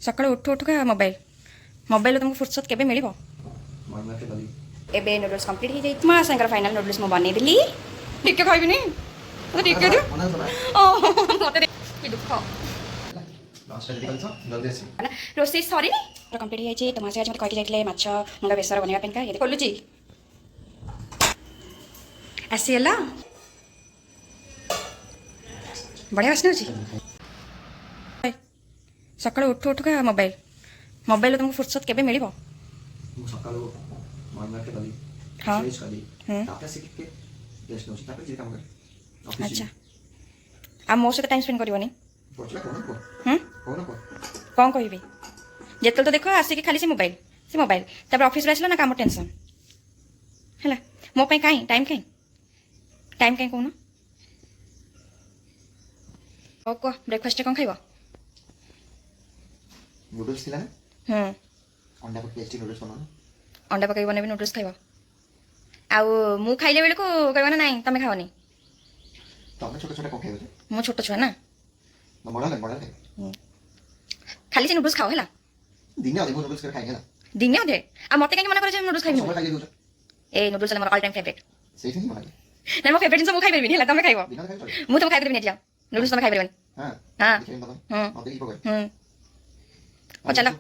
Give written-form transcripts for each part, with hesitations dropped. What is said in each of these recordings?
सकाळू उठू उठू का मोबाइल मोबाइल तुमको फुर्सत केबे मिलिबो एबे नूडल्स कंप्लीट हो जाई मा संगर फाइनल नूडल्स मो बनै दिली ठीक के खाइबी नी तो ठीक के ओ मते दे की दुख ना रोसे सॉरी नी तो कंप्लीट हो जाई तमासे आज मते कहि जाइले माछ मुंडा बेसर बनेगा पेन का ये खोलुची आसीला बढ़िया वासना होची सकाळू उठू उठू का मोबाइल मोबाइल तुमको फुर्सत केबे मिलिबो सकाळू मॉर्निंग के गली हाँ फ्रेश करी तापर से के रेस्ट नोची तापर जे काम कर ऑफिस अच्छा आ मो सहित टाइम स्पेंड करबनी पछला कोन को कौन कहबी जेतल तो देखो आसिक खाली से मोबाइल तापर ऑफिस आसला ना काम टेंशन हैला मो पे काई टाइम कहून ओ को ब्रेकफास्ट कौन खाइबो नूडल्स थिला अंडा को टेस्टी नूडल्स बनाना अंडा पकाई बनेबी नूडल्स खाइबो आउ मु खाइले बेले को कहबो ना नहीं तमे खाओनी तमे छोटा छोटा को खाइबो मु छोट छुआ ना बड़ा ले खाली से नूडल्स खाओ हैला दिने आधे नूडल्स कर खाएंगे ना दिने अधे आ मते काई मना करे नूडल्स खाइबो सब खाइ दउछ ए noodles more all time favourite सेही नहीं माने ना मो फेवरेट जिंस मु खाइ परबी हैला तमे खाइबो दिना खाइ मु तमे खाइ परबी जा नूडल्स तमे खाइ परबी हां हां देखिन बाबा मते की पकड़ ओ चलो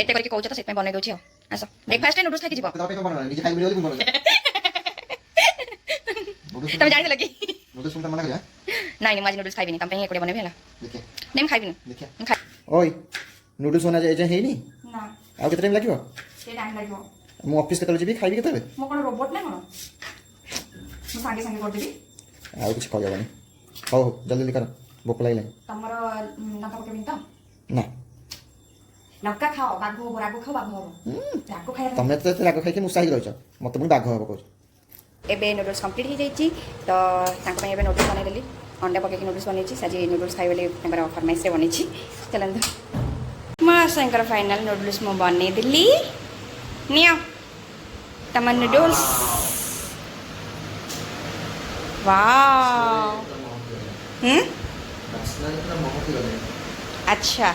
एते करके कहू तो से बनै दउछि आसो ब्रेकफास्ट नूडल्स खाइ के जीवो तो पे को बनाना निजे खाइ बिले बोली बोल तमे जानि लगी नूडल्स तुम मना कर नहीं नहीं माजी नूडल्स खाइबी नहीं तमे ही एकोडे बनेबी हैला देखिए नहीं खाइबी नहीं देखिए खाइ ओय नूडल्स बना जाय हे नी ना आ केते टाइम लागियो से टाइम लागो मु ऑफिस केतल जेबी खाइबी केतले मो कोन रोबोट ना मो संगे संगे कर देबी आ कुछ खाइ जाबनी हो जल्दी कर भूख लागले तमरो नका पकेबिन तो ना नका खाओ बागो रागो खाओ बागो रागो खाइ तमे तो राग खाइ के मुसाही रहछ मते मु बाग हबो कहू एबे नूडल्स कंप्लीट हो जाई तो तांको पे एबे नूडल्स बनै देली अंडा पके के नूडल्स बनै छी साजी नूडल्स खाइ वाले तांकर फरमाइश रे बनै छी चलन मा संकर फाइनल नूडल्स मो बनै देली नियो तमन नूडल्स वाओ अच्छा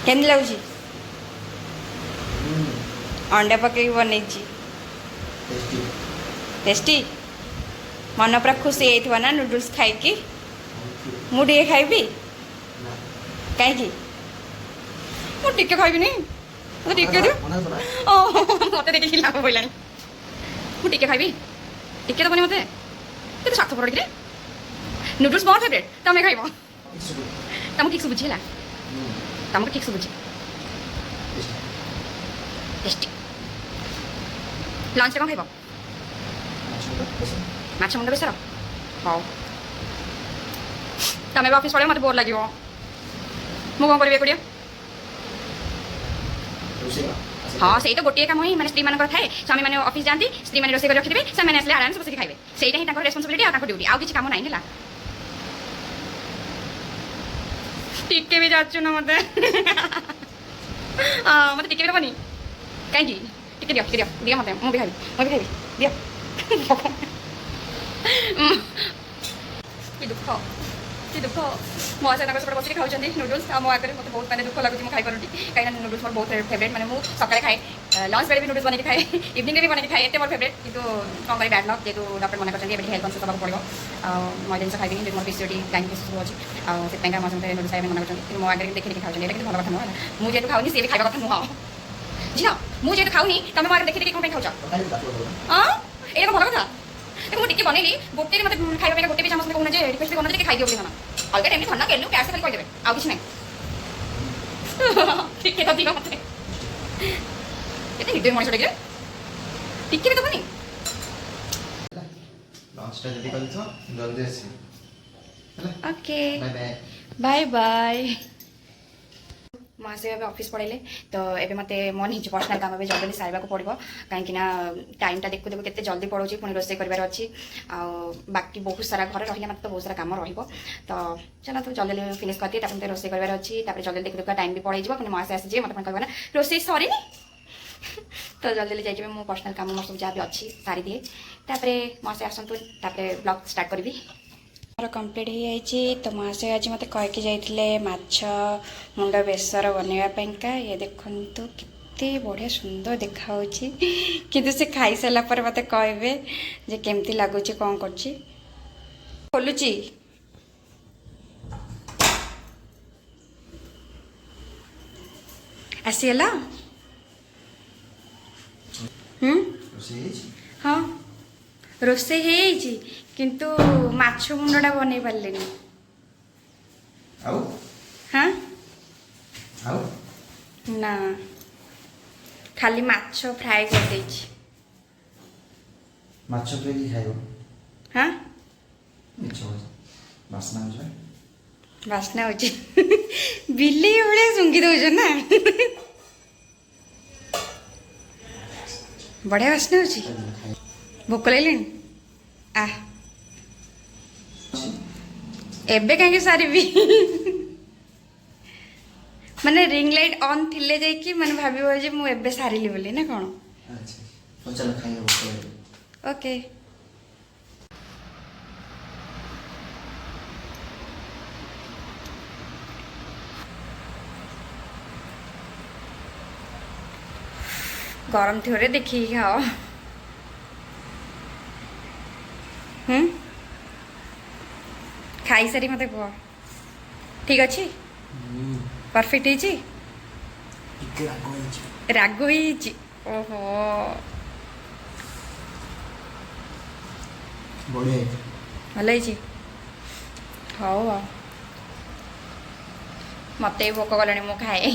केन लाउजी अंडा पके बनै छी टेस्टी मन पूरा खुशी होइथवा ना नूडल्स खाइ की मु टिके खाइबी कहीं मु टिके खाइबी नहीं मते टिके दे ओ मते देखि लाभ होइलानी मु टिके खाइबी टिके दबनी मते केते साथ पड़ रे नूडल्स बहुत फेवरेट तमे खाइबो तमु ठीक से बुझिला तमु ठीक से बुझी टेस्टी लंच रे कौन खाइबो माछ मुंडा बेसर हाउ तमे ऑफिस पड़े मते बोर लागियो मु कोन करबे एकुडिया हाँ से तो गोटे काम ही माने स्त्री मान थाए स्वामी मैंने ऑफिस जाती स्त्री मैंने रोसे रखिथे से मैंने आसले आराम से बस खाइबे सेटा ही रेस्पॉन्सिबिलिटी आ ड्यूटी आउ किसी काम नहीं है टिके भी जाचु ना मते हाँ मते टिके भी दबनी कहीं टिके दियो दियो मते मु भी खाइबी दियो कि दुख मो आसे सब बस खाऊँ नूडल्स मो आगे मतलब बहुत मैंने दुख लगुच खाई पार्टी कहीं नूडल्स मोर बहुत फेवरेट मैंने मुझे सकाଳେ खाए लंच बेले भी नूडल्स बन खाए इवनिंग भी बन खाए एत मोर फेवरेट कि कौन कर बैड लक जेहतु डॉक्टर मना कर हेल्थ कन्सियस होगा पड़ो मैं जिन खाइबी मोर पीसीओडी गाइन सब अच्छी से मत नूडल्स खाई मना कर मो आगे देखी देखी खाऊँ ये भल कथा नुह मुझे खाऊनी सी भी खाଇବା କଥା नुह झील मुझे खाऊनी तुम मो आगे देखी देखी कौन खाऊ हाँ ये भल कथा मुझे टिके बनैली गोटे मतलब खाଇବା गोटे भी चामच कहना रिक्वेस्ट करना कि खाई दियो ना अलग टाइम ठंडा केलु प्यार से खाली कहीदेवे आउ किसी ना टिके तो दियो मते केते निर्दय मଣିଷ टिके टिके भी दबनी लंच टा जल्दी कर छ जल्दी आसी हैला ओके बाय बाय बाय मासे अब ऑफिस पड़े तो एबे मते मन हिच पर्सनल काम भी जल्दी सारवा को पड़ो कहीं टाइमटा देखु देखु केते जल्दी पड़ोची पुणी रोसे कर अच्छी बाकी बहुत सारा घर रही मत तो बहुत सारा काम रही तो चलो तो जल्दी फिनिश करती मत रोसे कर अच्छी देखु देखु टाइम भी पड़े मत मासे आसी मत कहना ना रोसे सरी तो जल्दी जाइए मो पर्सनल काम मोर सब जहाँ भी अच्छी सारी दिए तापर मासे आसतु ब्लॉग स्टार्ट करी ମୋର କମ୍ପ୍ଲିଟ୍ ହେଇଯାଇଛି ତ ମହାଶୟ ଆଜି ମୋତେ କହିକି ଯାଇଥିଲେ ମାଛ ମୁଣ୍ଡ ବେସର ବନେଇବା ପାଇଁକା। ଇଏ ଦେଖନ୍ତୁ କେତେ ବଢ଼ିଆ ସୁନ୍ଦର ଦେଖାହେଉଛି, କିନ୍ତୁ ସେ ଖାଇସାରିଲା ପରେ ମୋତେ କହିବେ ଯେ କେମିତି ଲାଗୁଛି କ'ଣ କରୁଛି। ଖୋଲୁଛି ଆସିଗଲା। ରୋଷେଇ ହେଇଛି? ହଁ ରୋଷେଇ ହେଇଯାଇଛି, କିନ୍ତୁ ମାଛ ମୁଣ୍ଡଟା ବନେଇ ପାରିଲିନି। ଆଉ ହଁ ଆଉ ନା ଖାଲି ମାଛ ଫ୍ରାଏ କରିଦେଇଛି। ମାଛ ଫ୍ରାଏ ଖାଇବ? ହଁ ମିଛ କହୁଛ, ବାସ୍ନା ହେଉଛି ବା। ବାସ୍ନା ହେଉଛି ବିଲେଇ ଭଳିଆ ଶୁଙ୍ଘି ଦେଉଛ ନା। ବଢ଼ିଆ ବାସ୍ନା ହେଉଛି। ଭୋକ ଲାଗିଲାଣି ଆ ଏବେ କାହିଁକି ସାରିବି। ମାନେ ରିଙ୍ଗ ଲାଇଟ୍ ଅନ୍ ଥିଲେ ଯାଇକି ମାନେ ଭାବିବ ଯେ ମୁଁ ଏବେ ସାରିଲି ବୋଲି ନା କ'ଣ? ଆଚ୍ଛା ହଉ ଚାଲ ଖାଇବ। ଓକେ ଗରମ ଥିବରେ ଦେଖିକି ଖାଅ। ଖାଇସାରି ମୋତେ କୁହ ଠିକ୍ ଅଛି, ପରଫେକ୍ଟ ହେଇଛି। ଟିକେ ରାଗ ହେଇଛି। ରାଗ ହେଇଛି ଓହୋ ବଢ଼ିଆ ହେଇଛି। ଭଲ ହେଇଛି। ହଉ ଆଉ ମୋତେ ବି ଭୋକ କଲାଣି, ମୁଁ ଖାଏ।